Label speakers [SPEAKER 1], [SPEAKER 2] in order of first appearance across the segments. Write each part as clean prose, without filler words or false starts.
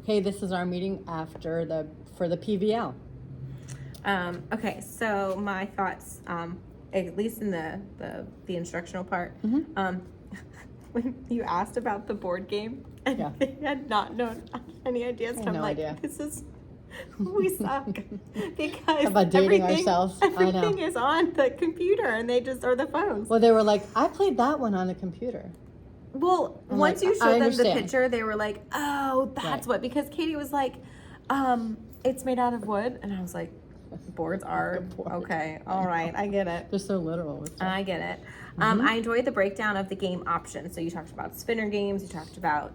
[SPEAKER 1] okay, this is our meeting for the PVL.
[SPEAKER 2] Okay, so my thoughts, at least in the instructional part, when you asked about the board game and
[SPEAKER 1] Yeah.
[SPEAKER 2] they had not known any ideas,
[SPEAKER 1] I had
[SPEAKER 2] I'm
[SPEAKER 1] no
[SPEAKER 2] like,
[SPEAKER 1] idea.
[SPEAKER 2] this is we suck because
[SPEAKER 1] About dating
[SPEAKER 2] everything,
[SPEAKER 1] ourselves. I know.
[SPEAKER 2] everything is on the computer and they just are the phones.
[SPEAKER 1] Well, they were like, I played that one on the computer.
[SPEAKER 2] Well,
[SPEAKER 1] I'm
[SPEAKER 2] once
[SPEAKER 1] like,
[SPEAKER 2] you
[SPEAKER 1] I
[SPEAKER 2] showed them the
[SPEAKER 1] understand.
[SPEAKER 2] picture, they were like, "Oh, that's
[SPEAKER 1] Right.
[SPEAKER 2] what." Because Katie was like, "It's made out of wood," and I was like, "Boards are
[SPEAKER 1] Board.
[SPEAKER 2] okay. All right, I get it.
[SPEAKER 1] They're so literal with stuff.
[SPEAKER 2] I get it."
[SPEAKER 1] Mm-hmm.
[SPEAKER 2] I enjoyed the breakdown of the game options. So you talked about spinner games. You talked about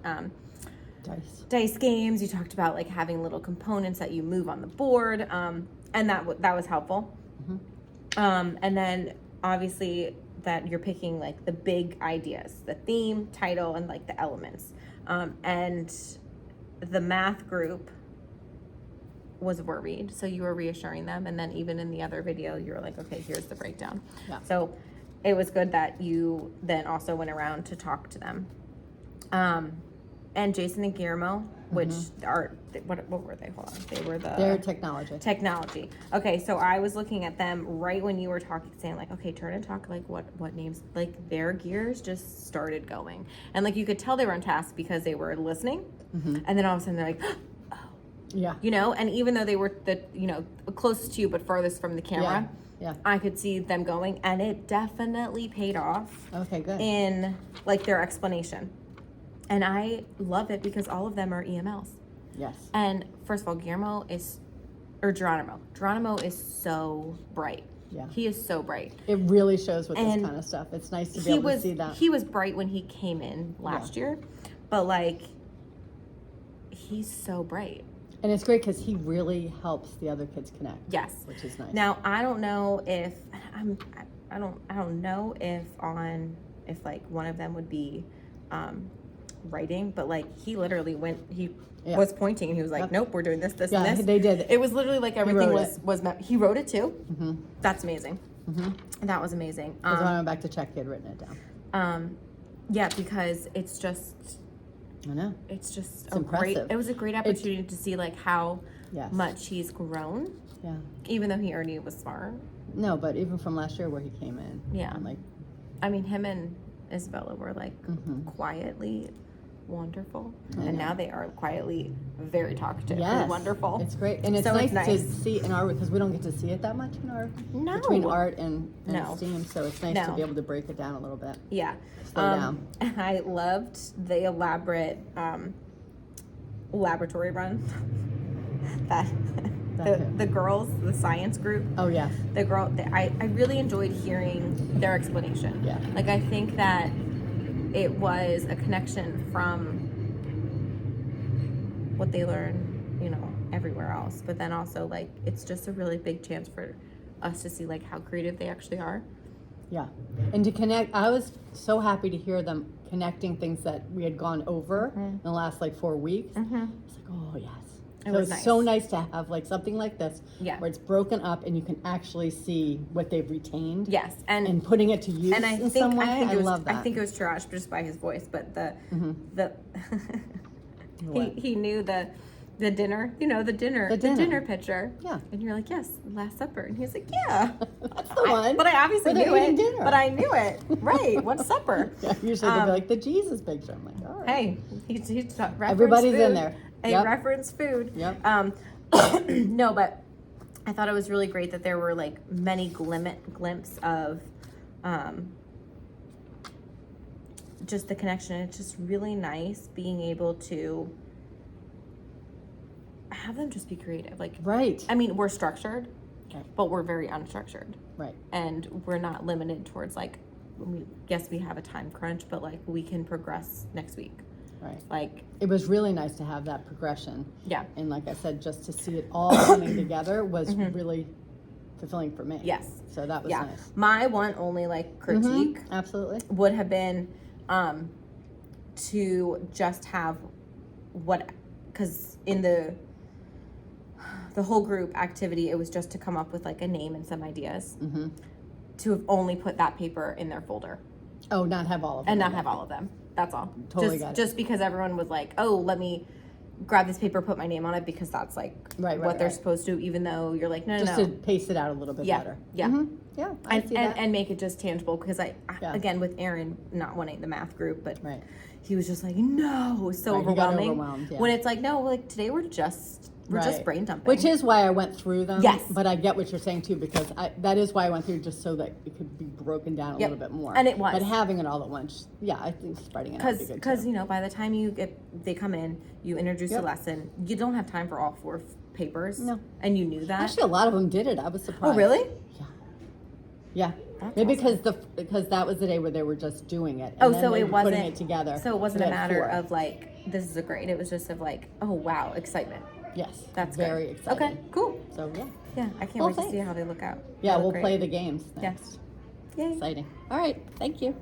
[SPEAKER 2] dice games. You talked about like having little components that you move on the board, and that was helpful.
[SPEAKER 1] Mm-hmm.
[SPEAKER 2] And then obviously that you're picking like the big ideas, the theme, title, and like the elements. And the math group was worried, so you were reassuring them. And then even in the other video, you were like, okay, here's the breakdown.
[SPEAKER 1] Yeah.
[SPEAKER 2] So it was good that you then also went around to talk to them. And Jason and Guillermo, which are, what were they? Hold on. They were
[SPEAKER 1] They're technology.
[SPEAKER 2] Okay, so I was looking at them right when you were talking, saying like, okay, turn and talk, like what names, like their gears just started going. And like you could tell they were on task because they were listening. And then all of a sudden they're like, oh,
[SPEAKER 1] Yeah.
[SPEAKER 2] you know, and even though they were closest to you but farthest from the camera,
[SPEAKER 1] Yeah.
[SPEAKER 2] I could see them going, and it definitely paid off
[SPEAKER 1] Okay, good.
[SPEAKER 2] in like their explanation. And I love it because all of them are EMLs.
[SPEAKER 1] Yes.
[SPEAKER 2] And first of all, Geronimo is so bright.
[SPEAKER 1] Yeah.
[SPEAKER 2] He is so bright.
[SPEAKER 1] It really shows with
[SPEAKER 2] And
[SPEAKER 1] this kind of stuff. It's nice to be able to see that.
[SPEAKER 2] He was bright when he came in last year, but like, he's so bright.
[SPEAKER 1] And it's great because he really helps the other kids connect.
[SPEAKER 2] Yes.
[SPEAKER 1] Which is nice.
[SPEAKER 2] Now, I don't know if I don't know if like one of them would be writing, but like he literally was pointing and he was like, nope, we're doing this, and this.
[SPEAKER 1] They did.
[SPEAKER 2] It was literally like everything
[SPEAKER 1] was
[SPEAKER 2] he wrote it too.
[SPEAKER 1] Mm-hmm.
[SPEAKER 2] That's amazing. That was amazing.
[SPEAKER 1] Because when I went back to check, he had written it down.
[SPEAKER 2] Yeah, because it's just
[SPEAKER 1] I know.
[SPEAKER 2] it's just
[SPEAKER 1] impressive.
[SPEAKER 2] it was a great opportunity to see like how
[SPEAKER 1] Yes.
[SPEAKER 2] much he's grown,
[SPEAKER 1] Yeah.
[SPEAKER 2] even though he already was smart.
[SPEAKER 1] No, but even from last year where he came in.
[SPEAKER 2] Yeah.
[SPEAKER 1] I'm like,
[SPEAKER 2] I mean, him and Isabella were like quietly wonderful, and now they are quietly very talkative and wonderful.
[SPEAKER 1] It's great, and it's
[SPEAKER 2] So
[SPEAKER 1] nice,
[SPEAKER 2] it's nice.
[SPEAKER 1] to see in our, because we don't get to see it that much in our between art and STEAM, so it's nice to be able to break it down a little bit.
[SPEAKER 2] Yeah.
[SPEAKER 1] Slow down.
[SPEAKER 2] I loved the elaborate laboratory run that the girls, the science group.
[SPEAKER 1] Oh yeah.
[SPEAKER 2] I really enjoyed hearing their explanation.
[SPEAKER 1] Yeah.
[SPEAKER 2] Like I think that it was a connection from what they learn, everywhere else. But then also like it's just a really big chance for us to see like how creative they actually are.
[SPEAKER 1] Yeah. And to connect, I was so happy to hear them connecting things that we had gone over in the last like 4 weeks. It's like, oh yes.
[SPEAKER 2] It
[SPEAKER 1] So
[SPEAKER 2] was
[SPEAKER 1] it's
[SPEAKER 2] nice.
[SPEAKER 1] so nice to have like something like this
[SPEAKER 2] Yeah.
[SPEAKER 1] where it's broken up and you can actually see what they've retained.
[SPEAKER 2] Yes,
[SPEAKER 1] And putting it to use
[SPEAKER 2] and
[SPEAKER 1] in some way. I love that.
[SPEAKER 2] I think it was Tarash just by his voice, but the
[SPEAKER 1] What?
[SPEAKER 2] he knew the dinner, the dinner picture.
[SPEAKER 1] Yeah.
[SPEAKER 2] And you're like, yes, Last Supper, and he was like, yeah,
[SPEAKER 1] That's the one.
[SPEAKER 2] but I obviously
[SPEAKER 1] Where they're
[SPEAKER 2] knew it.
[SPEAKER 1] eating dinner.
[SPEAKER 2] But I knew it, right? What's supper?
[SPEAKER 1] Yeah, usually they'll be like the Jesus picture. I'm like, all right.
[SPEAKER 2] Hey, he referenced
[SPEAKER 1] Everybody's
[SPEAKER 2] food.
[SPEAKER 1] in there.
[SPEAKER 2] He
[SPEAKER 1] Yep.
[SPEAKER 2] referenced food.
[SPEAKER 1] Yep.
[SPEAKER 2] No, but I thought it was really great that there were like many glimpse of just the connection. It's just really nice being able to have them just be creative. Like,
[SPEAKER 1] Right.
[SPEAKER 2] I mean, we're structured,
[SPEAKER 1] Okay.
[SPEAKER 2] but we're very unstructured,
[SPEAKER 1] Right.
[SPEAKER 2] and we're not limited towards like, yes, we have a time crunch, but like we can progress next week.
[SPEAKER 1] Right.
[SPEAKER 2] Like,
[SPEAKER 1] It was really nice to have that progression.
[SPEAKER 2] yeah.
[SPEAKER 1] And like I said, just to see it all coming together was really fulfilling for me.
[SPEAKER 2] Yes.
[SPEAKER 1] So that was
[SPEAKER 2] Yeah.
[SPEAKER 1] nice.
[SPEAKER 2] My one only like critique
[SPEAKER 1] Absolutely.
[SPEAKER 2] would have been to just have because in the whole group activity, it was just to come up with like a name and some ideas. To have only put that paper in their folder
[SPEAKER 1] Oh, not have all of them.
[SPEAKER 2] and not have all of them. That's all.
[SPEAKER 1] Totally got it.
[SPEAKER 2] Just because everyone was like, oh, let me grab this paper, put my name on it because that's like
[SPEAKER 1] Right,
[SPEAKER 2] what they're
[SPEAKER 1] right.
[SPEAKER 2] supposed to, even though you're like, no,
[SPEAKER 1] Just
[SPEAKER 2] no,
[SPEAKER 1] to pace it out a little bit
[SPEAKER 2] Yeah,
[SPEAKER 1] better.
[SPEAKER 2] yeah.
[SPEAKER 1] Mhm. Yeah, I see that.
[SPEAKER 2] and make it just tangible because
[SPEAKER 1] Yeah.
[SPEAKER 2] again, with Aaron not wanting the math group, but
[SPEAKER 1] Right.
[SPEAKER 2] he was just like, no, it was so
[SPEAKER 1] Right, he got
[SPEAKER 2] overwhelming.
[SPEAKER 1] overwhelmed, yeah.
[SPEAKER 2] When it's like, no, like today we're just
[SPEAKER 1] Right.
[SPEAKER 2] brain dumping.
[SPEAKER 1] Which is why I went through them.
[SPEAKER 2] Yes.
[SPEAKER 1] But I get what you're saying too, because that is why I went through, just so that it could be broken down a
[SPEAKER 2] Yep.
[SPEAKER 1] little bit more.
[SPEAKER 2] And it was.
[SPEAKER 1] But having it all at once, yeah, I think spreading it out would be good
[SPEAKER 2] Because
[SPEAKER 1] too.
[SPEAKER 2] you know, by the time they come in, you introduce
[SPEAKER 1] Yep.
[SPEAKER 2] the lesson, you don't have time for all 4 papers.
[SPEAKER 1] No.
[SPEAKER 2] And you knew that.
[SPEAKER 1] Actually, a lot of them did it. I was surprised.
[SPEAKER 2] Oh, really?
[SPEAKER 1] Yeah. Yeah.
[SPEAKER 2] That's
[SPEAKER 1] Maybe
[SPEAKER 2] awesome.
[SPEAKER 1] because that was the day where they were just doing it.
[SPEAKER 2] Oh,
[SPEAKER 1] and then
[SPEAKER 2] so
[SPEAKER 1] they
[SPEAKER 2] it
[SPEAKER 1] were
[SPEAKER 2] wasn't
[SPEAKER 1] putting it together.
[SPEAKER 2] So it wasn't a
[SPEAKER 1] We had
[SPEAKER 2] matter
[SPEAKER 1] 4.
[SPEAKER 2] of like, this is a grade. It was just of like, oh wow, excitement.
[SPEAKER 1] Yes.
[SPEAKER 2] That's
[SPEAKER 1] very
[SPEAKER 2] good.
[SPEAKER 1] exciting.
[SPEAKER 2] Okay, cool.
[SPEAKER 1] So yeah.
[SPEAKER 2] Yeah, I can't
[SPEAKER 1] Well,
[SPEAKER 2] wait to see
[SPEAKER 1] thanks.
[SPEAKER 2] how they look out.
[SPEAKER 1] Yeah,
[SPEAKER 2] They look
[SPEAKER 1] we'll
[SPEAKER 2] great.
[SPEAKER 1] play the games
[SPEAKER 2] Yeah.
[SPEAKER 1] next.
[SPEAKER 2] Yay.
[SPEAKER 1] Exciting. All right. Thank you.